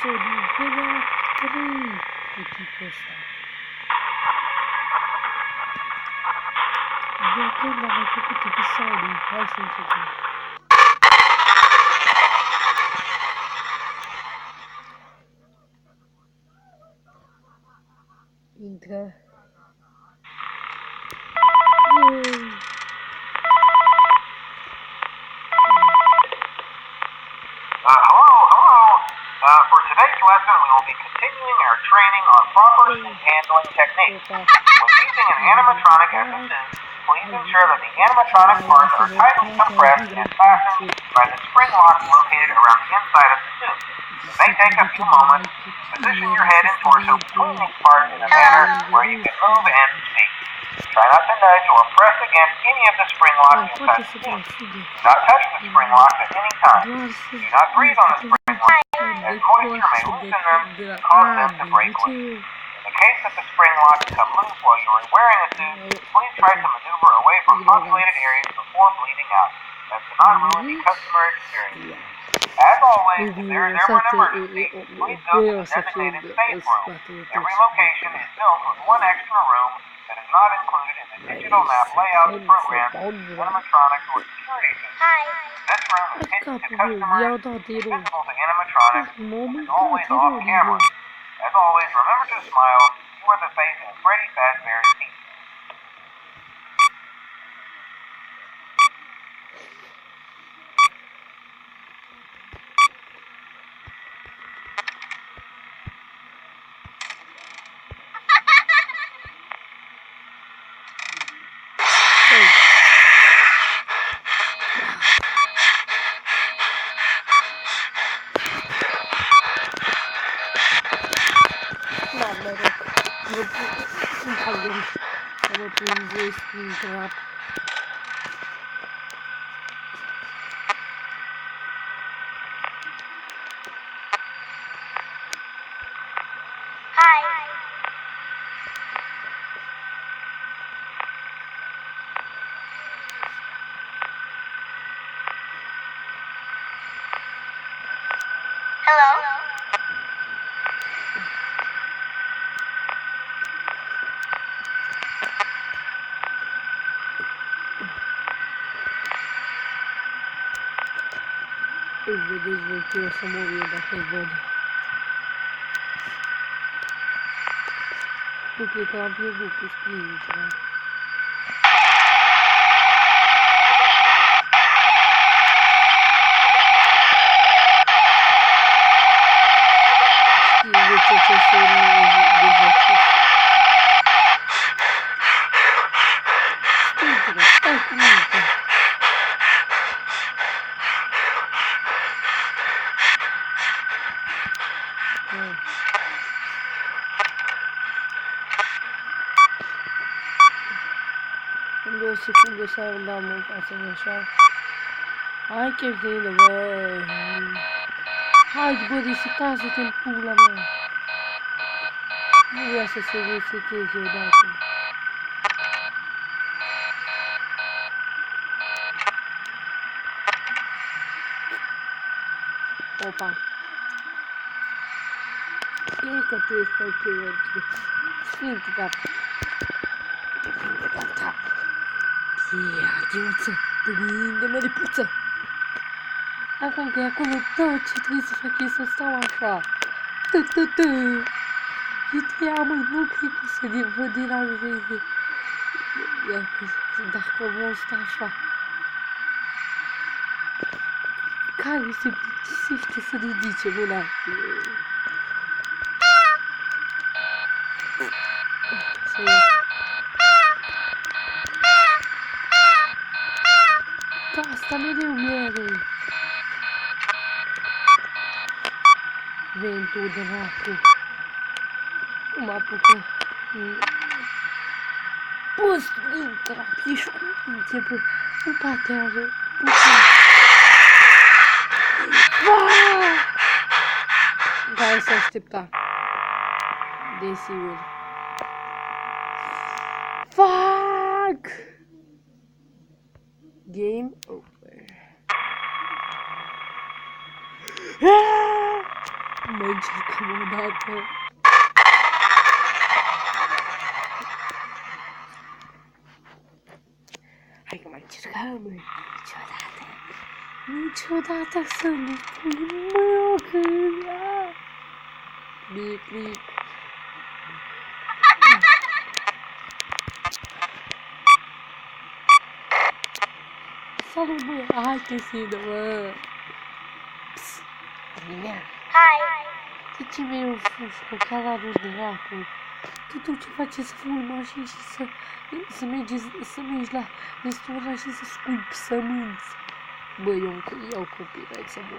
episodul Vela 3 cu tipul ăsta. De când am mai făcut episodii, hai să începem. Intră. For today's lesson, we will be continuing our training on proper seat handling techniques. When using an animatronic as a suit, please ensure that the animatronic parts are tightly compressed and fastened by the spring locks located around the inside of the suit. It may take a few moments. Position your head and torso between these parts in a manner where you can move and speak. Try not to nudge or press against any of the spring locks inside the suit. Do not touch the spring locks at any time. Do not breathe on the spring locks, as moisture may loosen them and cause them to break loose. In the case that the spring locks come loose while you are wearing a suit, please try to maneuver away from populated areas before bleeding out. That cannot ruin the customer experience. As always, if there is ever an emergency, please go to the designated safe room. Every location is built with one extra room that is not included in the digital map layout program, animatronics, or security system. This room is hidden to customers, invisible to animatronics, and is always off camera. As always, remember to smile. You are the face of Freddy Fazbear's team. Vedeți voi că eu o să mor eu dacă-i văd. Nu cred că am pierdut cu sprintul. Știu de ce se urmează de jocis. Sprintul, stai cu minte. Îmi o secundă să dăm în față așa. Hai că vine, bă. Hai, bă, risitați-te în pula mea. Nu vrea să se reseteze odată. Opa. E că trebuie să fac eu Sfinte, gata. Gata. Ia, ghiuță, prinde-mă de puță. Acum că e acolo tot ce trebuie să fac e să stau așa. Tă-tă-tă. Uite, ia, măi, nu cred că să vă deranjeze. Dacă vom sta așa. Care se plictisește să ridice mâna? Să ia. Da, asta mereu mere. Ventul de dracu. Nu mă apucă. Bă, dracu, ești cu minte, bă. Nu patează. Da, se aștepta. Desigur. Fuck! Game over. mai încercăm o dată. Hai că mai încercăm. Niciodată să nu spui mă când ia. Clic. Salut, bă! Hai că țină, bă! Psst! Bine! Hai! De ce mi-e o fușcă? Calarul dracu! Tu tot ce faci să furi mașini și să mergi la restaurant și să scuipi sămânți. Bă, eu iau copyright să mă.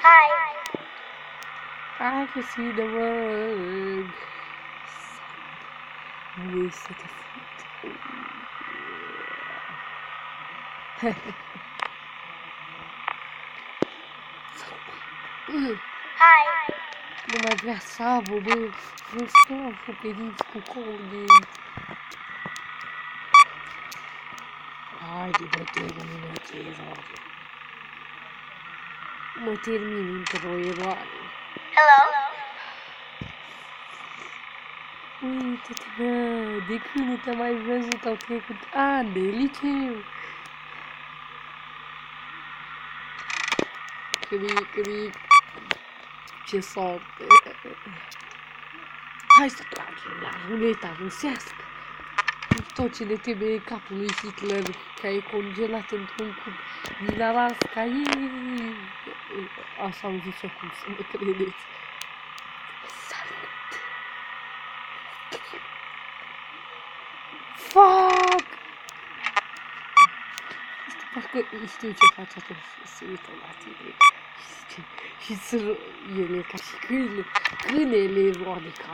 Hai! Hai că țină, bă! Vrei să te fut? Hai! Nu mai vrea Savo, bă, nu stau pe dinți cu Colgate. Haide, bă, termină-te, eroare. Mă termin într-o eroare. Hello? Uite-te, bă, de când nu te-am mai văzut, au trecut ani de liceu. Cric. Ce sorte. Hai să tragem la ruleta rusească. Tot ce ne trebuie capul lui Hitler, că e congelat într-un cub din Alaska. Așa am zis acum, să mă credeți. Salut! Fuck! Parcă știu ce face atunci, se uită la tine și ele ca și câinele roade ca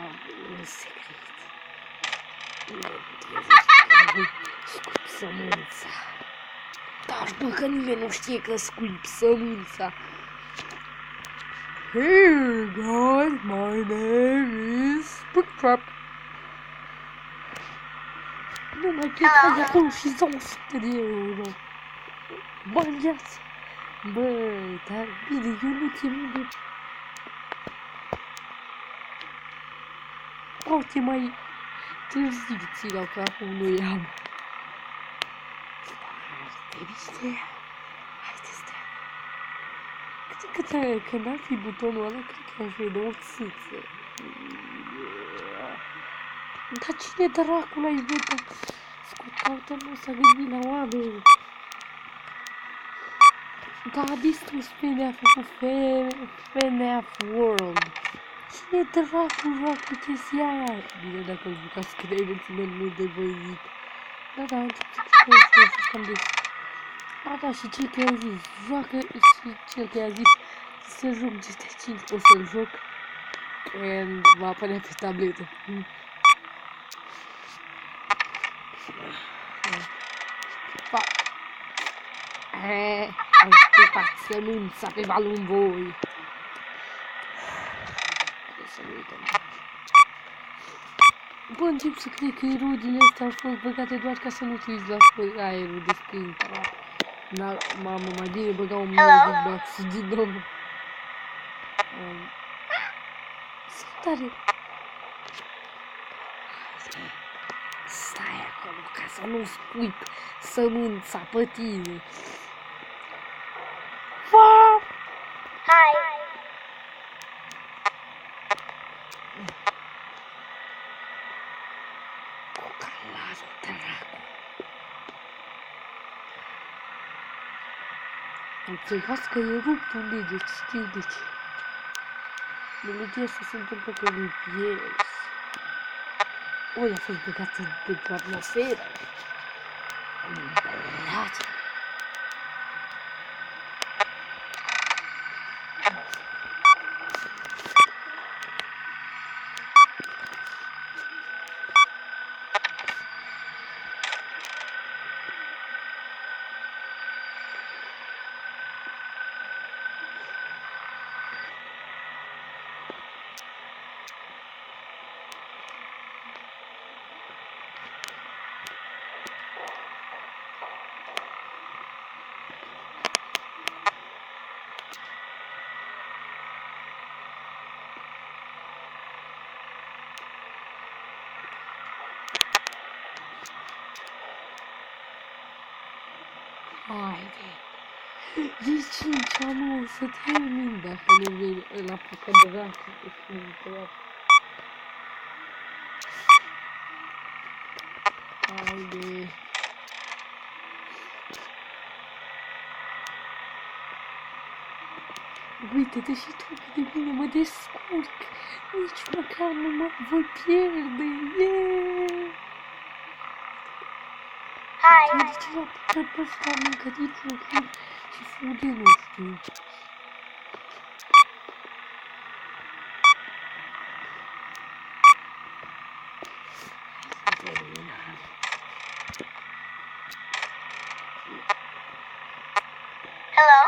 un secret. Scuip sămânța. Dar bă, că nimeni nu știe că scuip sămânța. Hey guys, my name is Springtrap. Nu mai plecați de acolo și dau 100 de euro. Bă-ngeați! Bă, dar bine, eu nu țin de... Poate mai târziu ții la că acum nu i-am. Foarte bine. Haideți, dracu. Când ar fi butonul ăla, cred că aș vedea o țâță. Dar cine dracu l-ai văzut? Caută-mă să gândi la oameni. Da, a distrus FNAF-ul cu FNAF World. Cine dracu joacă chestia aia? Bine, dacă îl jucați credeți-mă, nu de voi. Da, am început să cam de... Da, și cel care a zis, joacă, și cel care a zis să joc GTA 5, o să-l joc când va apărea pe tabletă. Am scuipat sămânța pe balon voi. Să nu uităm. Bă, încep să cred că erorile astea au fost băgate doar ca să nu uiți la aerul de sprint. Mamă, mai bine băgau un music box din nou. Salutare! Stai acolo ca să nu scuip sămânța pe tine. Hai! Cocalarul, dracu. Observați că e rupt un deget, știu de ce. Melodia asta se întâmplă că lui pies. Oi, a fost băgat într-o atmosferă. Îmi place. Haide. E 5 anul să termin dacă nu vine ăla pe dracu. Haide. Uite-te și tu cât de bine mă descurc. Nici măcar nu mă voi pierde. Yeah! Hi. De ce l-a putut pe ăsta mâncărit lucruri și fude, nu știu. Hello.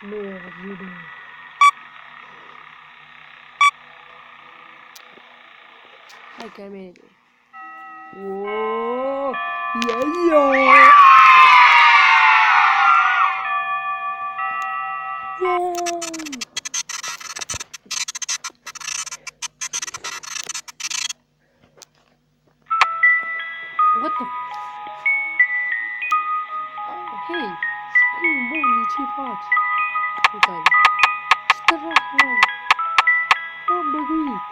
Merda. Hai că merge. Oooo! Yeah! Yay! What the? Oh, hey! Spune, Bonnie, ce faci? Uite-l. Ce dracu, mă? M-am băguit!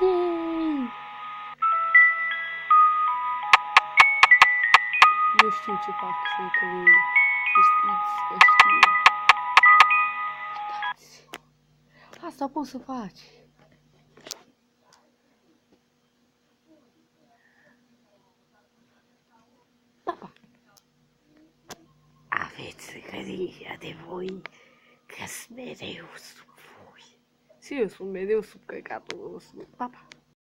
Yay! Eu știu ce fac, să știți că știu. Uitați! Asta poți să faci! Papa! Aveți grijă de voi, că-s mereu sub voi. Și eu sunt mereu sub căcatul vostru. Papa!